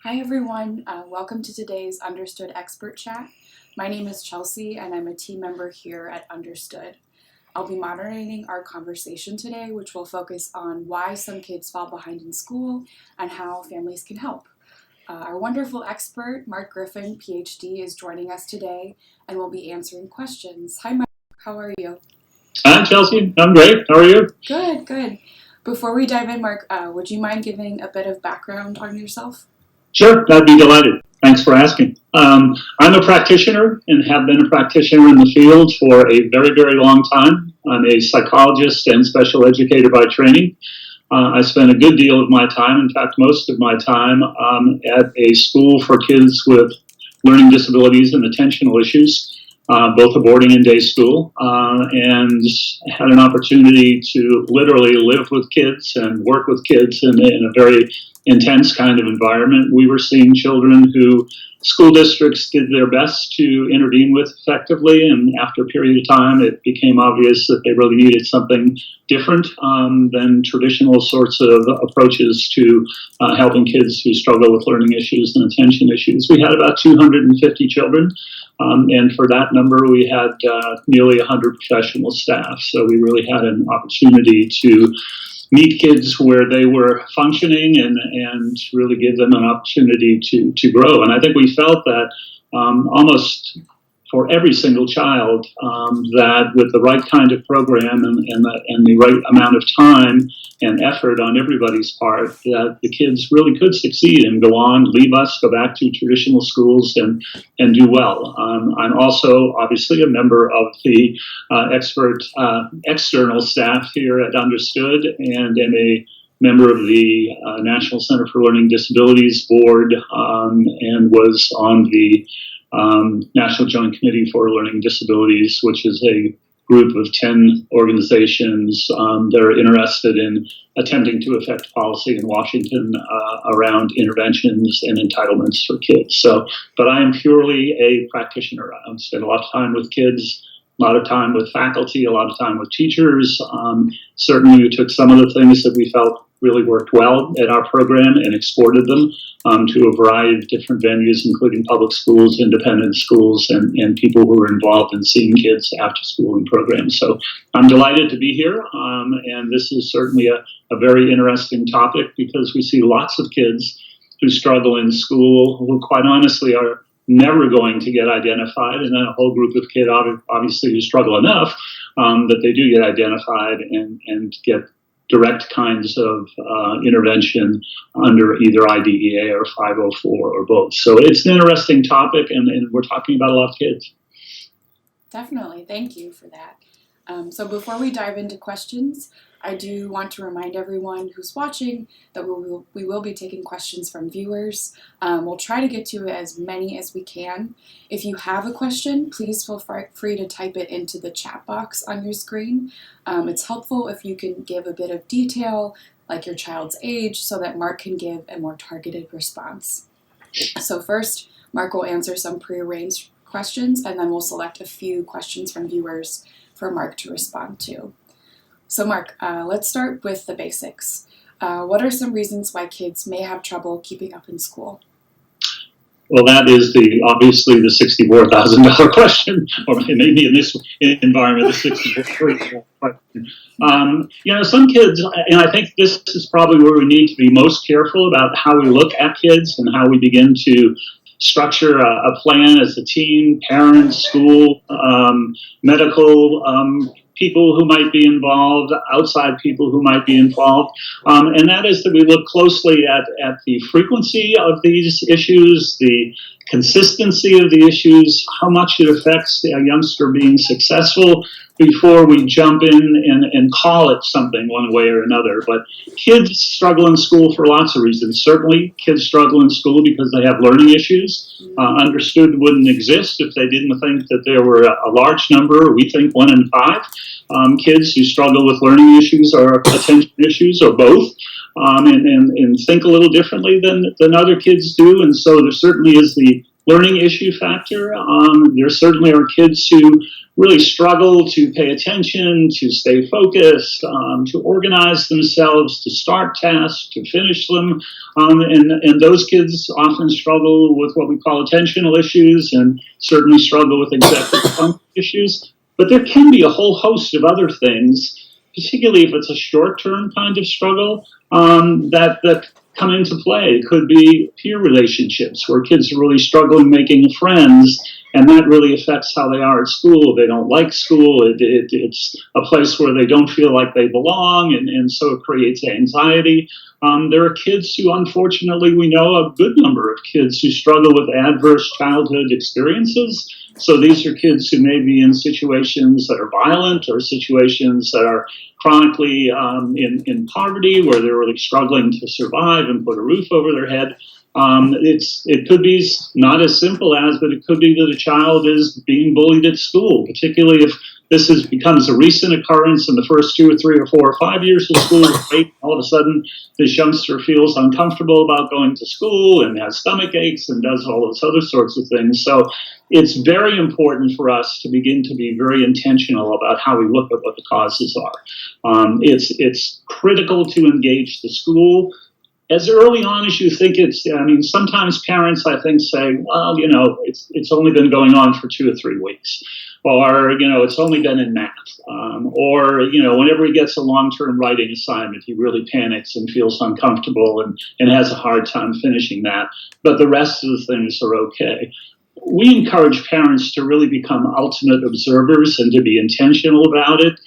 Hi everyone, welcome to today's Understood Expert Chat. My name is Chelsea and I'm a team member here at Understood. I'll be moderating our conversation today, which will focus on why some kids fall behind in school and how families can help. Our wonderful expert, Mark Griffin, PhD, is joining us today and will be answering questions. Hi Mark, how are you? Hi Chelsea, I'm great. How are you? Good. Before we dive in, Mark, would you mind giving a bit of background on yourself? Sure, I'd be delighted. Thanks for asking. I'm a practitioner and have been a practitioner in the field for a very, very long time. I'm a psychologist and special educator by training. I spent a good deal of my time, in fact, most of my time, at a school for kids with learning disabilities and attentional issues, both a boarding and day school, and had an opportunity to literally live with kids and work with kids in a very intense kind of environment. We were seeing children who school districts did their best to intervene with effectively, and after a period of time, it became obvious that they really needed something different than traditional sorts of approaches to helping kids who struggle with learning issues and attention issues. We had about 250 children, and for that number, we had nearly 100 professional staff. So we really had an opportunity to meet kids where they were functioning and really give them an opportunity to grow. And I think we felt that almost for every single child, that with the right kind of program and the right amount of time and effort on everybody's part, that the kids really could succeed and go on, leave us, go back to traditional schools and do well. I'm also obviously a member of the expert external staff here at Understood and am a member of the National Center for Learning Disabilities Board and was on the National Joint Committee for Learning Disabilities, which is a group of 10 organizations that are interested in attempting to affect policy in Washington around interventions and entitlements for kids. But I am purely a practitioner. I spend a lot of time with kids, a lot of time with faculty, a lot of time with teachers. Certainly, we took some of the things that we felt really worked well at our program and exported them to a variety of different venues, including public schools, independent schools, and people who are involved in seeing kids after schooling programs. So I'm delighted to be here, and this is certainly a very interesting topic because we see lots of kids who struggle in school who quite honestly are never going to get identified, and then a whole group of kids obviously who struggle enough that they do get identified and get direct kinds of intervention under either IDEA or 504 or both. So it's an interesting topic, and we're talking about a lot of kids. Definitely, thank you for that. So before we dive into questions, I do want to remind everyone who's watching that we will be taking questions from viewers. We'll try to get to as many as we can. If you have a question, please feel free to type it into the chat box on your screen. It's helpful if you can give a bit of detail, like your child's age, so that Mark can give a more targeted response. So first, Mark will answer some prearranged questions, and then we'll select a few questions from viewers for Mark to respond to. So Mark, let's start with the basics. What are some reasons why kids may have trouble keeping up in school? Well, that is obviously the $64,000 question, or maybe in this environment, the $64,000 question. Some kids, and I think this is probably where we need to be most careful about how we look at kids and how we begin to structure a plan as a team, parents, school, medical people who might be involved, outside people who might be involved. And that is that we look closely at the frequency of these issues, the consistency of the issues, how much it affects a youngster being successful before we jump in and call it something one way or another. But kids struggle in school for lots of reasons. Certainly, kids struggle in school because they have learning issues. Understood wouldn't exist if they didn't think that there were a large number, we think 1 in 5, kids who struggle with learning issues or attention issues or both. And think a little differently than other kids do. And so there certainly is the learning issue factor. There certainly are kids who really struggle to pay attention, to stay focused, to organize themselves, to start tasks, to finish them. And those kids often struggle with what we call attentional issues and certainly struggle with executive function issues. But there can be a whole host of other things, particularly if it's a short-term kind of struggle, that come into play. It could be peer relationships where kids are really struggling making friends, and that really affects how they are at school. They don't like school. It's a place where they don't feel like they belong, and so it creates anxiety. There are kids who, unfortunately, we know a good number of kids who struggle with adverse childhood experiences. So these are kids who may be in situations that are violent or situations that are chronically in poverty, where they're really struggling to survive and put a roof over their head. It could be not as simple as, but it could be that a child is being bullied at school, particularly if this becomes a recent occurrence in the first 2 or 3 or 4 or 5 years of school. Right? All of a sudden, this youngster feels uncomfortable about going to school and has stomach aches and does all those other sorts of things. So it's very important for us to begin to be very intentional about how we look at what the causes are. It's critical to engage the school as early on as you think sometimes parents, I think, say, well, it's only been going on for 2 or 3 weeks. Or, it's only been in math. Or, whenever he gets a long-term writing assignment, he really panics and feels uncomfortable and has a hard time finishing that. But the rest of the things are okay. We encourage parents to really become ultimate observers and to be intentional about it.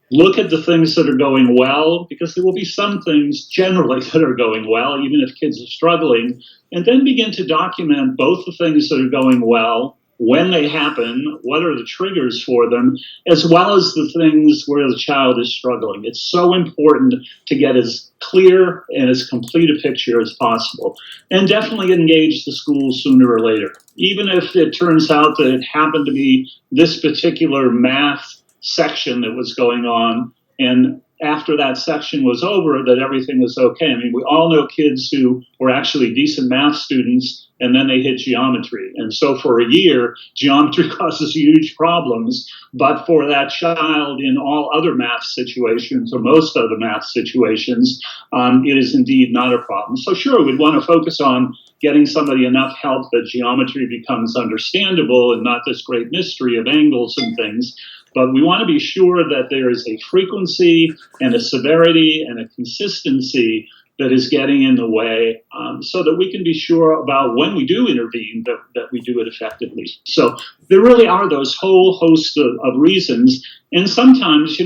Look at the things that are going well, because there will be some things generally that are going well, even if kids are struggling, and then begin to document both the things that are going well, when they happen, what are the triggers for them, as well as the things where the child is struggling. It's so important to get as clear and as complete a picture as possible. And definitely engage the school sooner or later. Even if it turns out that it happened to be this particular math section that was going on, and after that section was over, that everything was okay. I mean, we all know kids who were actually decent math students, and then they hit geometry. And so for a year, geometry causes huge problems. But for that child in all other math situations, or most other math situations, it is indeed not a problem. So sure, we'd want to focus on getting somebody enough help that geometry becomes understandable and not this great mystery of angles and things. But we want to be sure that there is a frequency and a severity and a consistency that is getting in the way, so that we can be sure about when we do intervene that we do it effectively. So there really are those whole host of reasons. And sometimes,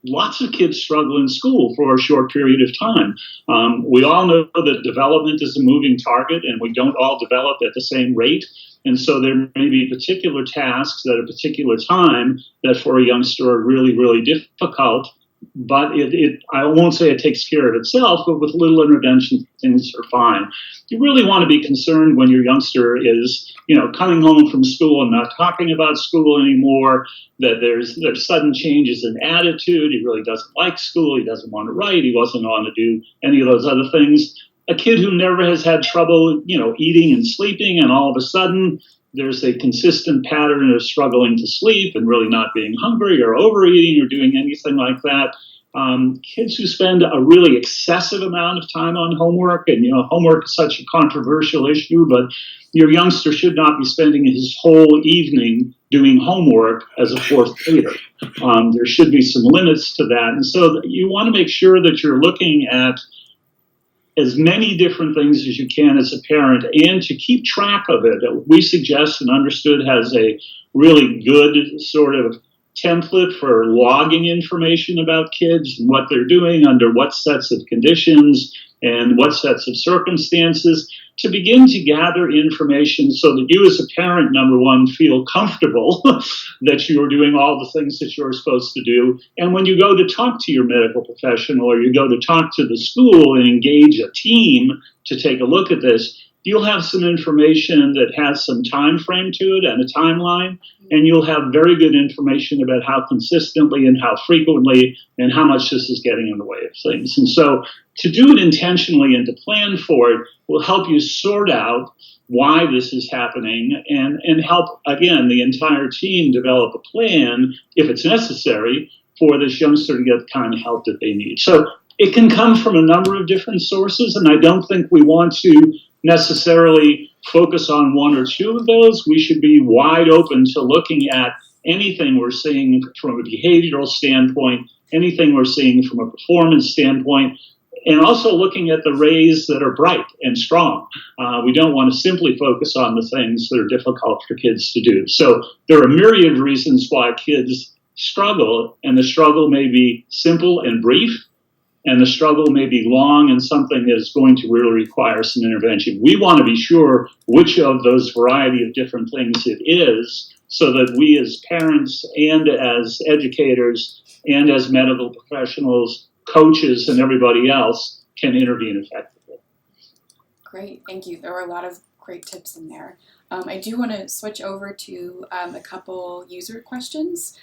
lots of kids struggle in school for a short period of time. We all know that development is a moving target, and we don't all develop at the same rate. And so there may be particular tasks at a particular time that for a youngster are really, really difficult. But I won't say it takes care of itself, but with little intervention, things are fine. You really want to be concerned when your youngster is, coming home from school and not talking about school anymore, that there's sudden changes in attitude. He really doesn't like school. He doesn't want to write. He doesn't want to do any of those other things. A kid who never has had trouble, eating and sleeping, and all of a sudden there's a consistent pattern of struggling to sleep and really not being hungry or overeating or doing anything like that. Kids who spend a really excessive amount of time on homework, and homework is such a controversial issue, but your youngster should not be spending his whole evening doing homework as a fourth grader. There should be some limits to that. And so you want to make sure that you're looking at as many different things as you can as a parent, and to keep track of it. We suggest and Understood has a really good sort of template for logging information about kids and what they're doing under what sets of conditions and what sets of circumstances, to begin to gather information so that you as a parent, number one, feel comfortable that you're doing all the things that you're supposed to do. And when you go to talk to your medical professional or you go to talk to the school and engage a team to take a look at this, you'll have some information that has some time frame to it and a timeline, and you'll have very good information about how consistently and how frequently and how much this is getting in the way of things. And so to do it intentionally and to plan for it will help you sort out why this is happening and help, again, the entire team develop a plan, if it's necessary, for this youngster to get the kind of help that they need. So it can come from a number of different sources, and I don't think we want to necessarily focus on one or two of those. We should be wide open to looking at anything we're seeing from a behavioral standpoint, anything we're seeing from a performance standpoint, and also looking at the rays that are bright and strong. We don't want to simply focus on the things that are difficult for kids to do. So there are a myriad of reasons why kids struggle, and the struggle may be simple and brief, and the struggle may be long and something that is going to really require some intervention. We want to be sure which of those variety of different things it is, so that we as parents and as educators and as medical professionals, coaches, and everybody else can intervene effectively. Great, thank you. There were a lot of great tips in there. I do want to switch over to a couple user questions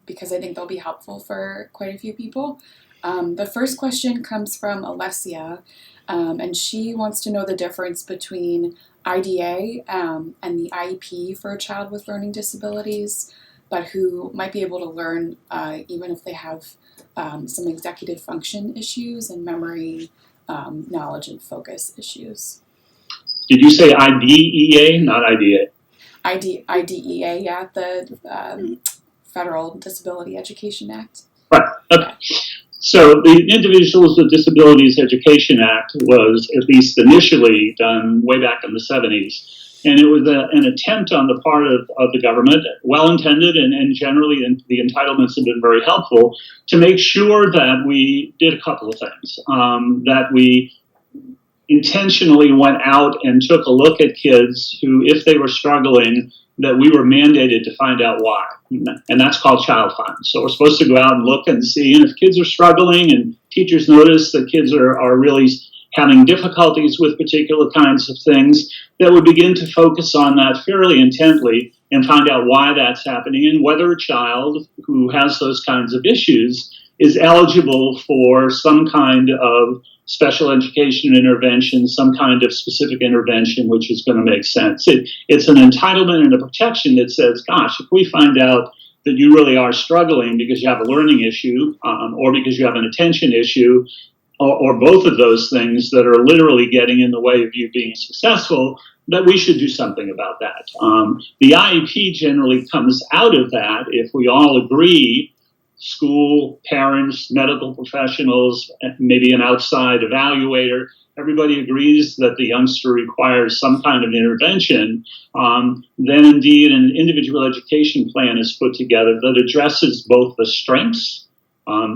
because I think they'll be helpful for quite a few people. The first question comes from Alessia, and she wants to know the difference between IDEA and the IEP for a child with learning disabilities, but who might be able to learn even if they have some executive function issues and memory, knowledge, and focus issues. Did you say IDEA, not IDEA? IDEA, yeah, the Federal Disability Education Act. Right, okay. So the Individuals with Disabilities Education Act was at least initially done way back in the 70s. And it was an attempt on the part of the government, well-intended, and generally the entitlements have been very helpful, to make sure that we did a couple of things. That we intentionally went out and took a look at kids who, if they were struggling, that we were mandated to find out why. And that's called child find. So we're supposed to go out and look and see, and if kids are struggling and teachers notice that kids are really having difficulties with particular kinds of things, that would begin to focus on that fairly intently and find out why that's happening and whether a child who has those kinds of issues is eligible for some kind of special education intervention, some kind of specific intervention which is going to make sense. It's an entitlement and a protection that says, gosh, if we find out that you really are struggling because you have a learning issue or because you have an attention issue, or both of those things that are literally getting in the way of you being successful, that we should do something about that. The IEP generally comes out of that if we all agree, school, parents, medical professionals, maybe an outside evaluator, everybody agrees that the youngster requires some kind of intervention, then indeed an individual education plan is put together that addresses both the strengths.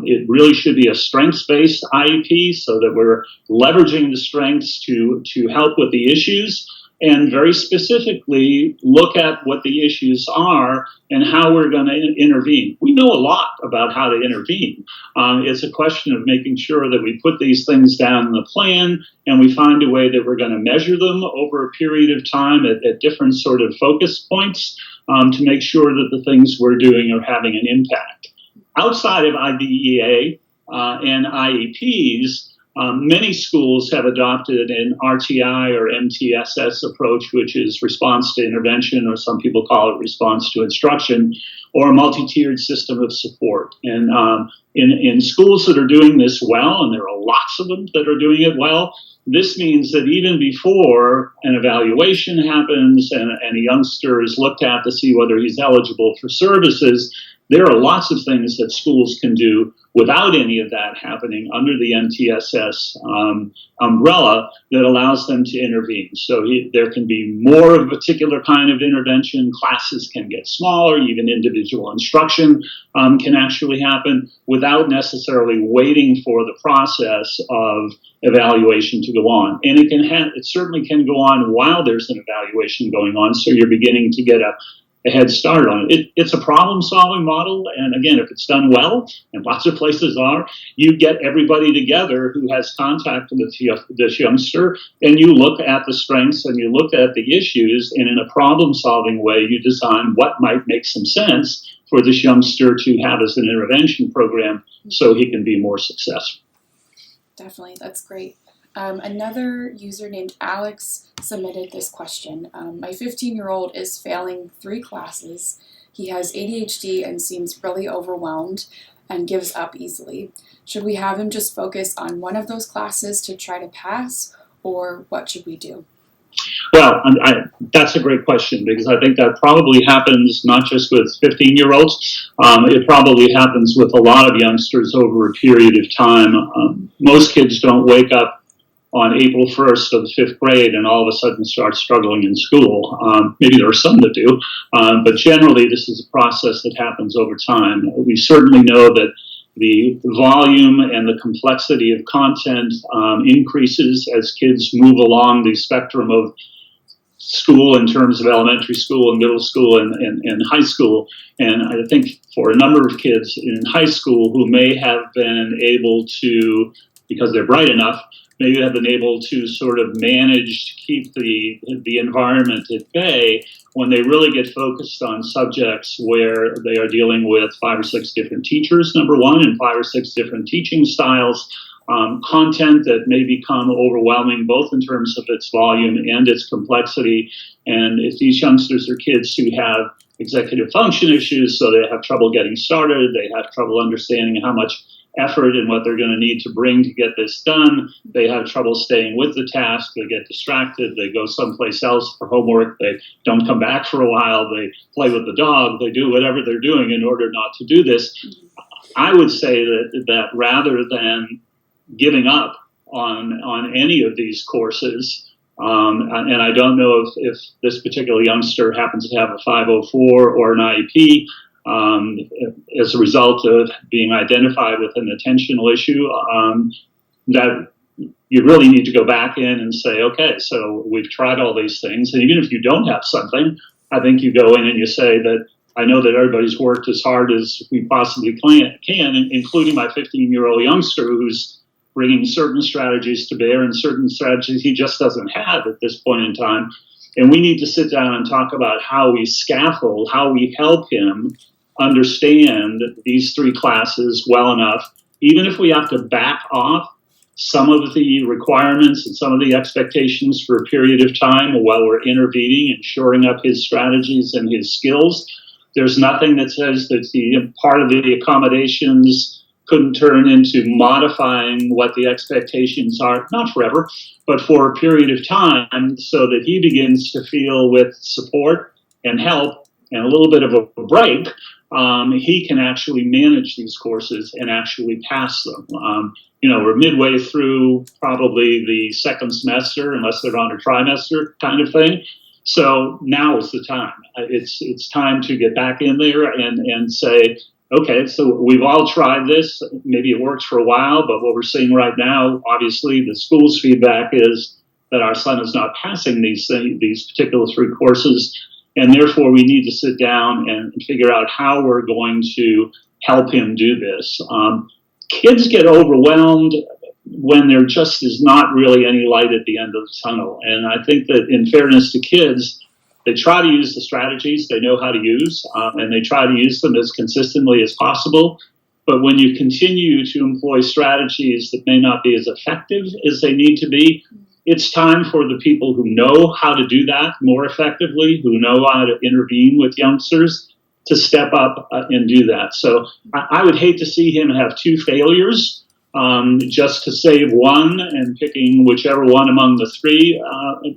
It really should be a strengths-based IEP so that we're leveraging the strengths to help with the issues, and very specifically look at what the issues are and how we're going to intervene. We know a lot about how to intervene. It's a question of making sure that we put these things down in the plan and we find a way that we're going to measure them over a period of time at different sort of focus points to make sure that the things we're doing are having an impact. Outside of IDEA and IEPs, many schools have adopted an RTI or MTSS approach, which is response to intervention, or some people call it response to instruction, or a multi-tiered system of support. And in schools that are doing this well, and there are lots of them that are doing it well, this means that even before an evaluation happens and a youngster is looked at to see whether he's eligible for services, there are lots of things that schools can do without any of that happening under the MTSS umbrella that allows them to intervene. So there can be more of a particular kind of intervention. Classes can get smaller. Even individual instruction can actually happen without necessarily waiting for the process of evaluation to go on. And it certainly can go on while there's an evaluation going on. So you're beginning to get a head start on it. It's a problem-solving model, and again, if it's done well, and lots of places are, you get everybody together who has contact with this youngster, and you look at the strengths and you look at the issues, and in a problem-solving way, you design what might make some sense for this youngster to have as an intervention program so he can be more successful. Definitely, that's great. Another user named Alex submitted this question. My 15-year-old is failing 3 classes. He has ADHD and seems really overwhelmed and gives up easily. Should we have him just focus on one of those classes to try to pass, or what should we do? Well, that's a great question, because I think that probably happens not just with 15-year-olds. It probably happens with a lot of youngsters over a period of time. Most kids don't wake up on April 1st of the 5th grade and all of a sudden start struggling in school. Maybe there are some that do, but generally this is a process that happens over time. We certainly know that the volume and the complexity of content increases as kids move along the spectrum of school in terms of elementary school and middle school and high school. And I think for a number of kids in high school who may have been able to, because they're bright enough, maybe have been able to sort of manage to keep the environment at bay, when they really get focused on subjects where they are dealing with 5 or 6 different teachers, number one, and 5 or 6 different teaching styles, content that may become overwhelming both in terms of its volume and its complexity. And if these youngsters are kids who have executive function issues, so they have trouble getting started, they have trouble understanding how much effort and what they're going to need to bring to get this done. They have trouble staying with the task. They get distracted. They go someplace else for homework. They don't come back for a while. They play with the dog. They do whatever they're doing in order not to do this. I would say that rather than giving up on any of these courses, and I don't know if this particular youngster happens to have a 504 or an IEP, as a result of being identified with an attentional issue, that you really need to go back in and say, okay, so we've tried all these things. And even if you don't have something, I think you go in and you say that I know that everybody's worked as hard as we possibly can, including my 15-year-old youngster who's bringing certain strategies to bear and certain strategies he just doesn't have at this point in time. And we need to sit down and talk about how we scaffold, how we help him understand these 3 classes well enough, even if we have to back off some of the requirements and some of the expectations for a period of time while we're intervening and shoring up his strategies and his skills. There's nothing that says that the part of the accommodations couldn't turn into modifying what the expectations are, not forever, but for a period of time, so that he begins to feel with support and help and a little bit of a break, he can actually manage these courses and actually pass them. We're midway through probably the 2nd semester, unless they're on a trimester kind of thing. So now is the time. It's time to get back in there and say, okay, so we've all tried this. Maybe it works for a while, but what we're seeing right now, obviously, the school's feedback is that our son is not passing these particular 3 courses. And therefore, we need to sit down and figure out how we're going to help him do this. Kids get overwhelmed when there just is not really any light at the end of the tunnel. And I think that in fairness to kids, they try to use the strategies they know how to use, and they try to use them as consistently as possible. But when you continue to employ strategies that may not be as effective as they need to be, it's time for the people who know how to do that more effectively, who know how to intervene with youngsters, to step up and do that. So I would hate to see him have 2 failures just to save one, and picking whichever one among the 3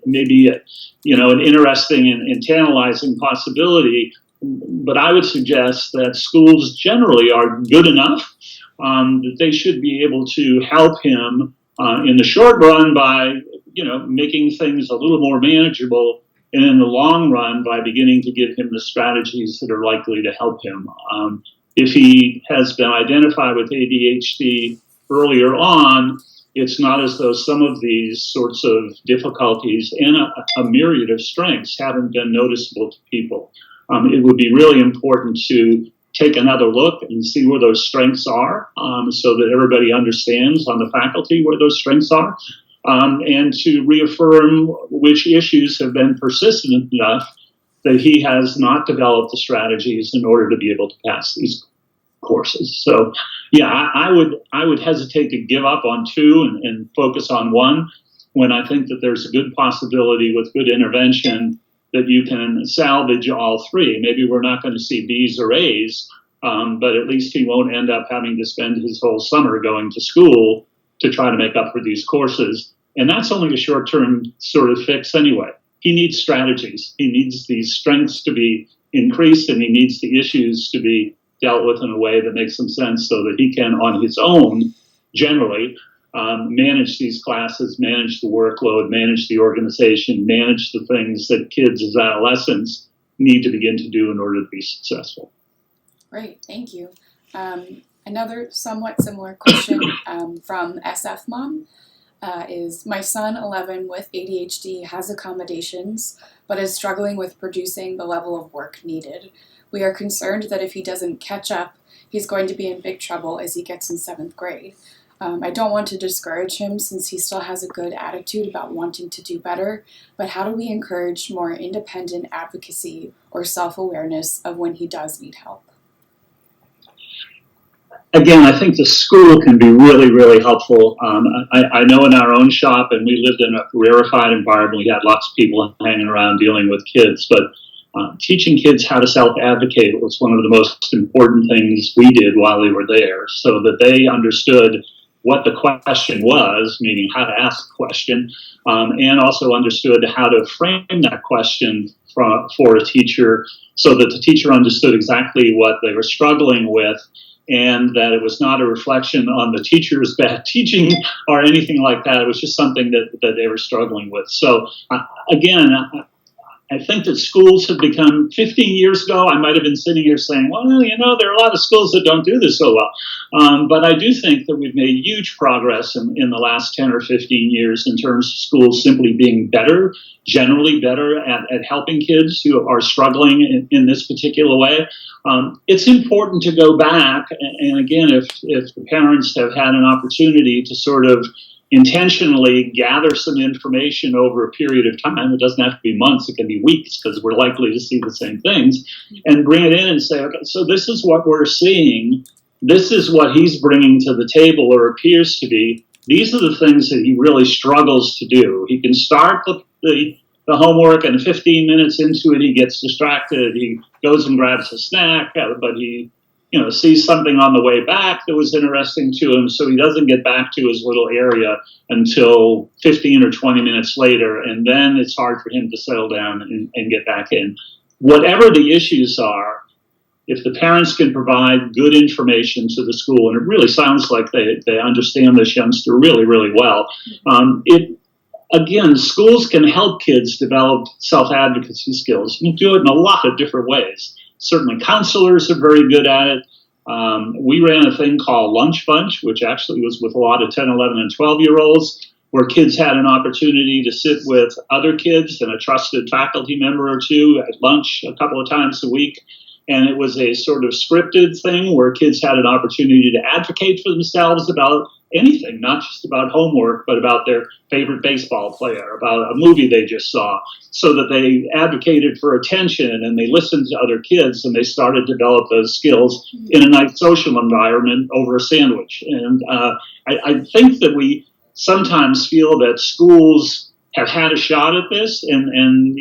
may be an interesting and tantalizing possibility. But I would suggest that schools generally are good enough that they should be able to help him in the short run by making things a little more manageable, and in the long run by beginning to give him the strategies that are likely to help him. If he has been identified with ADHD earlier on, it's not as though some of these sorts of difficulties and a myriad of strengths haven't been noticeable to people. it would be really important to take another look and see where those strengths are, so that everybody understands on the faculty where those strengths are, and to reaffirm which issues have been persistent enough that he has not developed the strategies in order to be able to pass these courses. So, yeah, I would hesitate to give up on two and focus on one, when I think that there's a good possibility with good intervention that you can salvage all three. Maybe we're not going to see B's or A's, but at least he won't end up having to spend his whole summer going to school to try to make up for these courses. And that's only a short-term sort of fix anyway. He needs strategies. He needs these strengths to be increased, and he needs the issues to be dealt with in a way that makes some sense, so that he can, on his own, generally, manage these classes, manage the workload, manage the organization, manage the things that kids as adolescents need to begin to do in order to be successful. Great, thank you. Another somewhat similar question from SF Mom is, my son, 11, with ADHD has accommodations, but is struggling with producing the level of work needed. We are concerned that if he doesn't catch up, he's going to be in big trouble as he gets in 7th grade. I don't want to discourage him since he still has a good attitude about wanting to do better, but how do we encourage more independent advocacy or self-awareness of when he does need help? Again, I think the school can be really, really helpful. I know in our own shop, and we lived in a rarefied environment, we had lots of people hanging around dealing with kids, but teaching kids how to self-advocate was one of the most important things we did while we were there, so that they understood what the question was, meaning how to ask a question, and also understood how to frame that question for a teacher, so that the teacher understood exactly what they were struggling with, and that it was not a reflection on the teacher's bad teaching or anything like that. It was just something that they were struggling with. So again, I think that schools have become, 15 years ago, I might have been sitting here saying, well, there are a lot of schools that don't do this so well. But I do think that we've made huge progress in the last 10 or 15 years in terms of schools simply being better, generally better at helping kids who are struggling in this particular way. It's important to go back, and again, if the parents have had an opportunity to sort of intentionally gather some information over a period of time, it doesn't have to be months, it can be weeks, because we're likely to see the same things, and bring it in and say, okay, so this is what we're seeing, this is what he's bringing to the table, or appears to be, these are the things that he really struggles to do. He can start the homework, and 15 minutes into it, he gets distracted, he goes and grabs a snack, but he sees something on the way back that was interesting to him, so he doesn't get back to his little area until 15 or 20 minutes later, and then it's hard for him to settle down and get back in. Whatever the issues are, if the parents can provide good information to the school, and it really sounds like they understand this youngster really, really well, again, schools can help kids develop self-advocacy skills. You can do it in a lot of different ways. Certainly counselors are very good at it. We ran a thing called Lunch Bunch, which actually was with a lot of 10, 11, and 12-year-olds, where kids had an opportunity to sit with other kids and a trusted faculty member or two at lunch a couple of times a week. And it was a sort of scripted thing where kids had an opportunity to advocate for themselves about anything, not just about homework, but about their favorite baseball player, about a movie they just saw, so that they advocated for attention and they listened to other kids and they started to develop those skills in a nice social environment over a sandwich. And I think that we sometimes feel that schools have had a shot at this and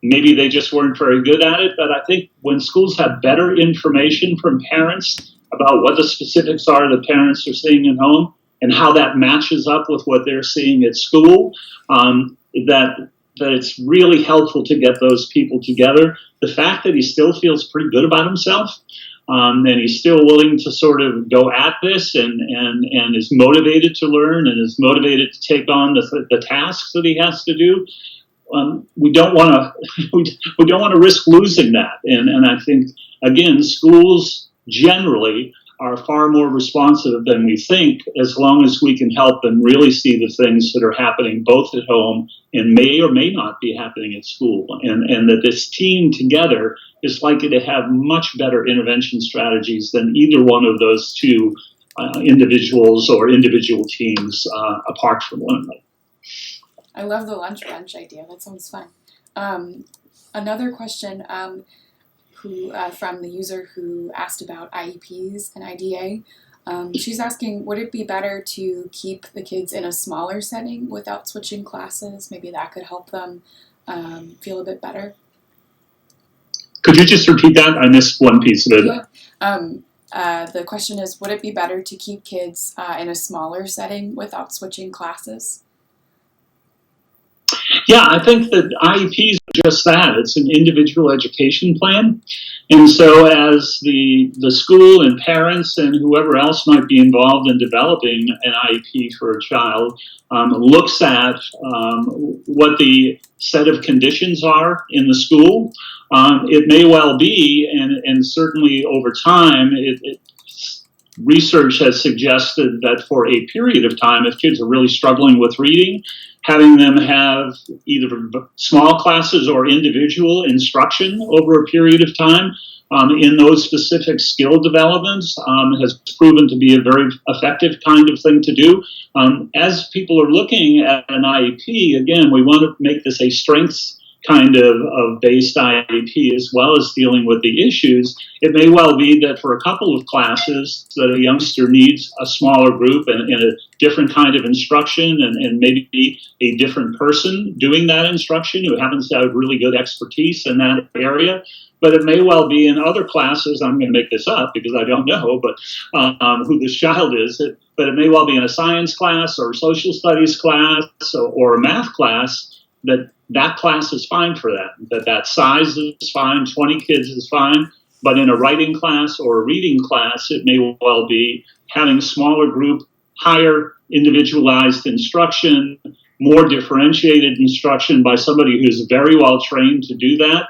maybe they just weren't very good at it, but I think when schools have better information from parents about what the specifics are that parents are seeing at home and how that matches up with what they're seeing at school, that it's really helpful to get those people together. The fact that he still feels pretty good about himself, and he's still willing to sort of go at this and is motivated to learn and is motivated to take on the tasks that he has to do. We don't want to risk losing that, and I think again schools generally are far more responsive than we think, as long as we can help them really see the things that are happening both at home and may or may not be happening at school. And that this team together is likely to have much better intervention strategies than either one of those two individuals or individual teams apart from one another. I love the lunch brunch idea. That sounds fun. Another question from the user who asked about IEPs and IDEA. She's asking, would it be better to keep the kids in a smaller setting without switching classes? Maybe that could help them feel a bit better. Could you just repeat that? I missed one piece of it. Yeah. The question is, would it be better to keep kids in a smaller setting without switching classes? Yeah, I think that IEPs are just that. It's an individual education plan. And so as the school and parents and whoever else might be involved in developing an IEP for a child looks at what the set of conditions are in the school, it may well be, and certainly over time, research has suggested that for a period of time, if kids are really struggling with reading, having them have either small classes or individual instruction over a period of time in those specific skill developments has proven to be a very effective kind of thing to do. As people are looking at an IEP, again, we want to make this a strengths kind of based IEP as well as dealing with the issues. It may well be that for a couple of classes that a youngster needs a smaller group and a different kind of instruction and maybe a different person doing that instruction who happens to have really good expertise in that area. But it may well be in other classes, I'm going to make this up because I don't know, but who this child is, but it may well be in a science class or social studies class or a math class that class is fine for that size is fine, 20 kids is fine, but in a writing class or a reading class, it may well be having a smaller group, higher individualized instruction, more differentiated instruction by somebody who's very well trained to do that.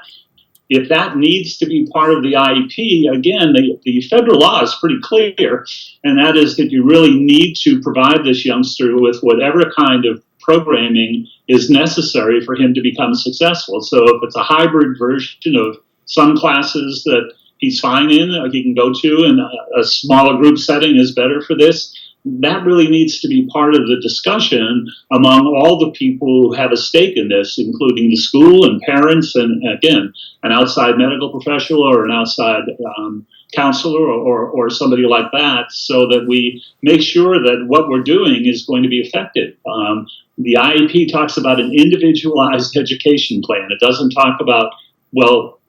If that needs to be part of the IEP, again, the federal law is pretty clear, and that is that you really need to provide this youngster with whatever kind of programming is necessary for him to become successful. So if it's a hybrid version of some classes that he's fine in, or he can go to, and a smaller group setting is better for this, that really needs to be part of the discussion among all the people who have a stake in this, including the school and parents and, again, an outside medical professional or an outside counselor or somebody like that, so that we make sure that what we're doing is going to be effective. The IEP talks about an individualized education plan. It doesn't talk about, well,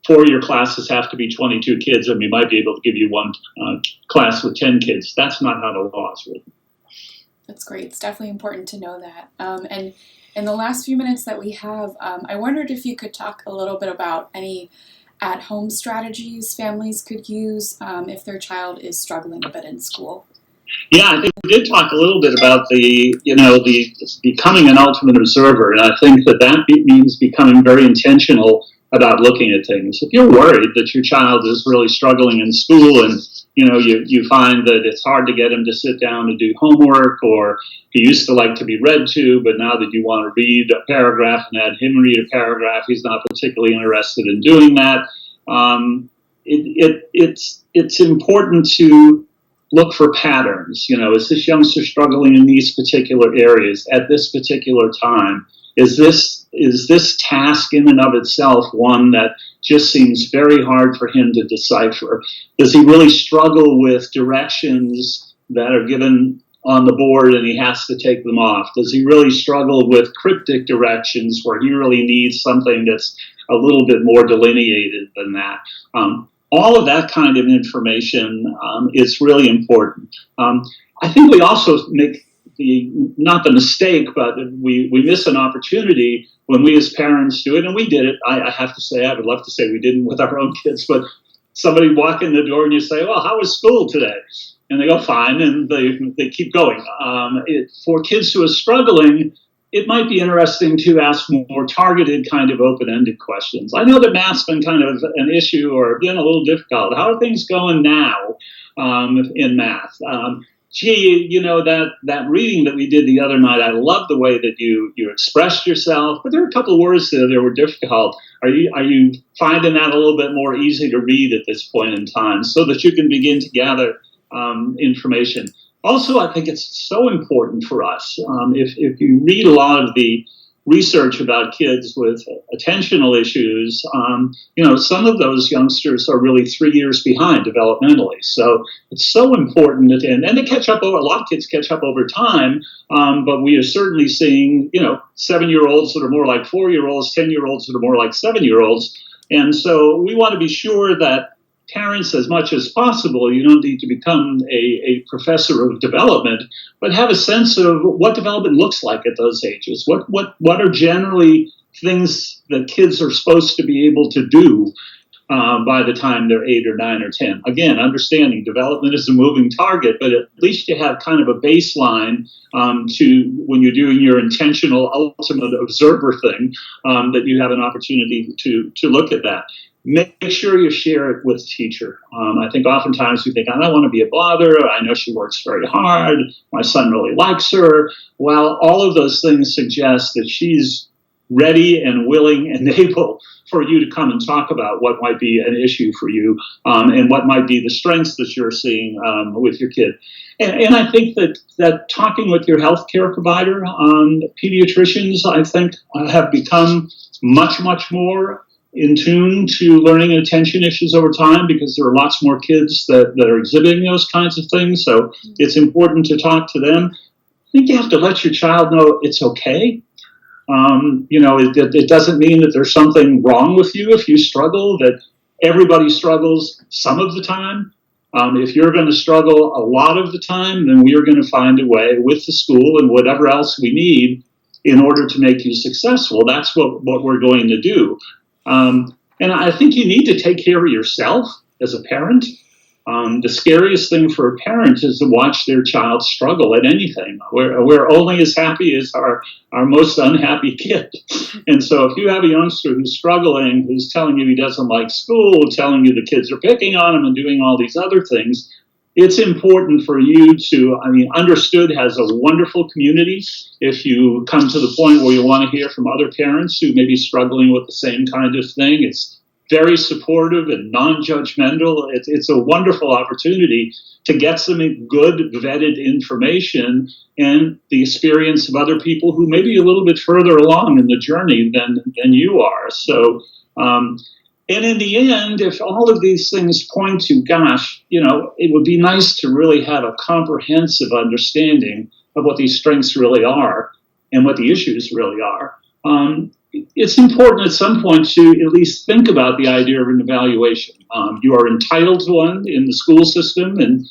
4 of your classes have to be 22 kids and we might be able to give you one class with 10 kids. That's not how the law is written. That's great. It's definitely important to know that. And in the last few minutes that we have, I wondered if you could talk a little bit about any at-home strategies families could use if their child is struggling a bit in school. Yeah, I think we did talk a little bit about the becoming an ultimate observer, and I think that means becoming very intentional about looking at things. If you're worried that your child is really struggling in school and you find that it's hard to get him to sit down and do homework, or he used to like to be read to, but now that you want to read a paragraph and have him read a paragraph, he's not particularly interested in doing that. It's important to look for patterns. Is this youngster struggling in these particular areas at this particular time? Is this task in and of itself one that just seems very hard for him to decipher? Does he really struggle with directions that are given on the board and he has to take them off? Does he really struggle with cryptic directions where he really needs something that's a little bit more delineated than that? All of that kind of information is really important. I think we also make not the mistake, but we miss an opportunity when we as parents do it, and we did it. I have to say, I would love to say we didn't with our own kids, but somebody walk in the door and you say, well, how was school today? And they go, fine, and they keep going. For kids who are struggling, it might be interesting to ask more targeted kind of open-ended questions. I know that math's been kind of an issue or been a little difficult. How are things going now in math? Gee, that reading that we did the other night, I love the way that you expressed yourself, but there are a couple of words that were difficult. Are you finding that a little bit more easy to read at this point in time so that you can begin to gather information? Also, I think it's so important for us. If you read a lot of the research about kids with attentional issues, some of those youngsters are really 3 years behind developmentally. So it's so important that, and they catch up over, a lot of kids catch up over time, but we are certainly seeing, 7-year-olds that are more like 4-year-olds, 10-year-olds that are more like 7-year-olds. And so we want to be sure that parents, as much as possible, you don't need to become a professor of development, but have a sense of what development looks like at those ages. What are generally things that kids are supposed to be able to do by the time they're 8 or 9 or 10? Again, understanding development is a moving target, but at least you have kind of a baseline to when you're doing your intentional ultimate observer thing, that you have an opportunity to look at that. Make sure you share it with the teacher. I think oftentimes we think, I don't want to be a bother. I know she works very hard. My son really likes her. Well, all of those things suggest that she's ready and willing and able for you to come and talk about what might be an issue for you and what might be the strengths that you're seeing with your kid. And I think that talking with your healthcare provider, pediatricians, I think, have become much, much more in tune to learning and attention issues over time because there are lots more kids that are exhibiting those kinds of things. So it's important to talk to them. I think you have to let your child know it's okay. It doesn't mean that there's something wrong with you if you struggle, that everybody struggles some of the time. If you're going to struggle a lot of the time, then we are going to find a way with the school and whatever else we need in order to make you successful. That's what we're going to do. And I think you need to take care of yourself as a parent. The scariest thing for a parent is to watch their child struggle at anything. We're only as happy as our most unhappy kid. And so if you have a youngster who's struggling, who's telling you he doesn't like school, telling you the kids are picking on him and doing all these other things, it's important for you to, Understood has a wonderful community. If you come to the point where you want to hear from other parents who may be struggling with the same kind of thing, it's very supportive and non-judgmental. It's a wonderful opportunity to get some good vetted information and the experience of other people who may be a little bit further along in the journey than you are. So, and in the end, if all of these things point to, gosh, it would be nice to really have a comprehensive understanding of what these strengths really are and what the issues really are. It's important at some point to at least think about the idea of an evaluation. You are entitled to one in the school system, and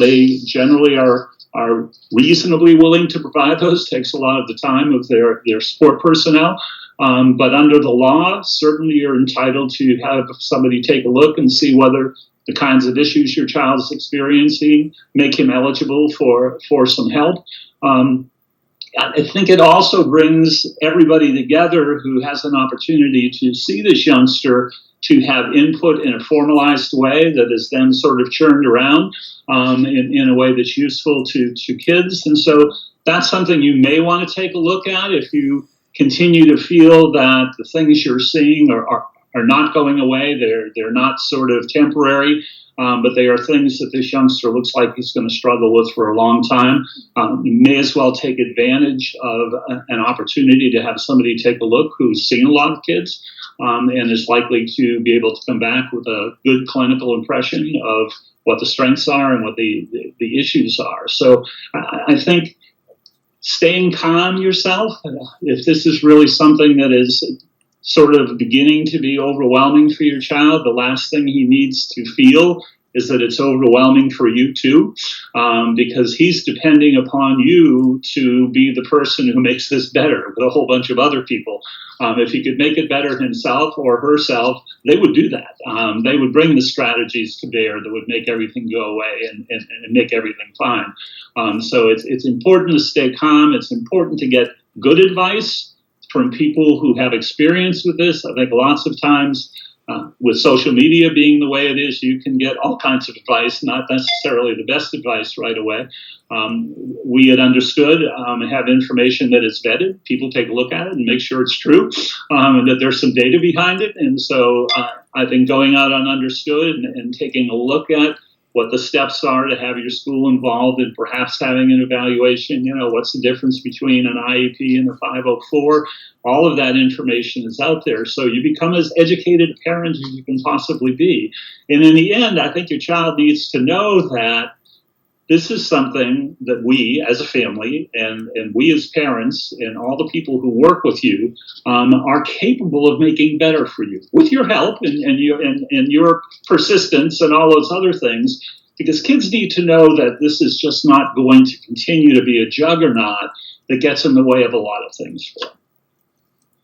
they generally are reasonably willing to provide those. Takes a lot of the time of their support personnel. But under the law, certainly you're entitled to have somebody take a look and see whether the kinds of issues your child is experiencing make him eligible for some help. I think it also brings everybody together who has an opportunity to see this youngster, to have input in a formalized way that is then sort of churned around in a way that's useful to kids. And so that's something you may want to take a look at if you continue to feel that the things you're seeing are not going away. They're not sort of temporary, but they are things that this youngster looks like he's going to struggle with for a long time. You may as well take advantage of an opportunity to have somebody take a look who's seen a lot of kids and is likely to be able to come back with a good clinical impression of what the strengths are and what the issues are. So I think staying calm yourself, if this is really something that is sort of beginning to be overwhelming for your child, the last thing he needs to feel is that it's overwhelming for you too, because he's depending upon you to be the person who makes this better with a whole bunch of other people. If he could make it better himself or herself, they would do that. They would bring the strategies to bear that would make everything go away and make everything fine. So it's important to stay calm. It's important to get good advice from people who have experience with this. I think lots of times with social media being the way it is, you can get all kinds of advice, not necessarily the best advice right away. We had understood have information that is vetted. People take a look at it and make sure it's true, and that there's some data behind it. And so I think going out on understood and taking a look at what the steps are to have your school involved and perhaps having an evaluation, what's the difference between an IEP and a 504, all of that information is out there. So you become as educated a parent as you can possibly be. And in the end, I think your child needs to know that this is something that we as a family and we as parents and all the people who work with you are capable of making better for you with your help and your persistence and all those other things, because kids need to know that this is just not going to continue to be a juggernaut that gets in the way of a lot of things for them.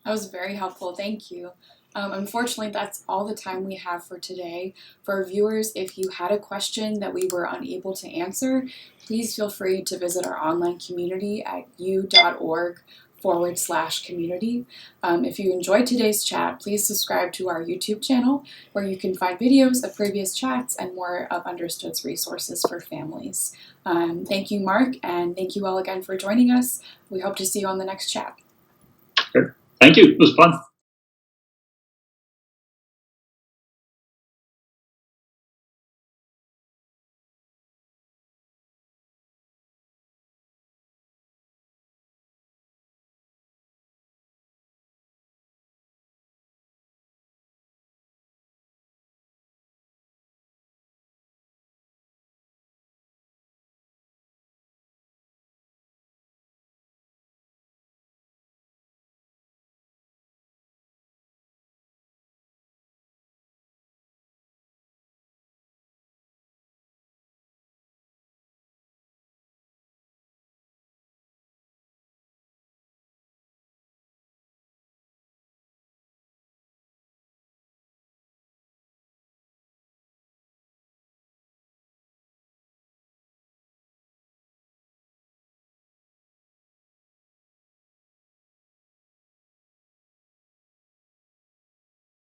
That was very helpful. Thank you. Unfortunately, that's all the time we have for today. For our viewers, if you had a question that we were unable to answer, please feel free to visit our online community at u.org/community. If you enjoyed today's chat, please subscribe to our YouTube channel, where you can find videos of previous chats and more of Understood's resources for families. Thank you, Mark, and thank you all again for joining us. We hope to see you on the next chat. Thank you. It was fun.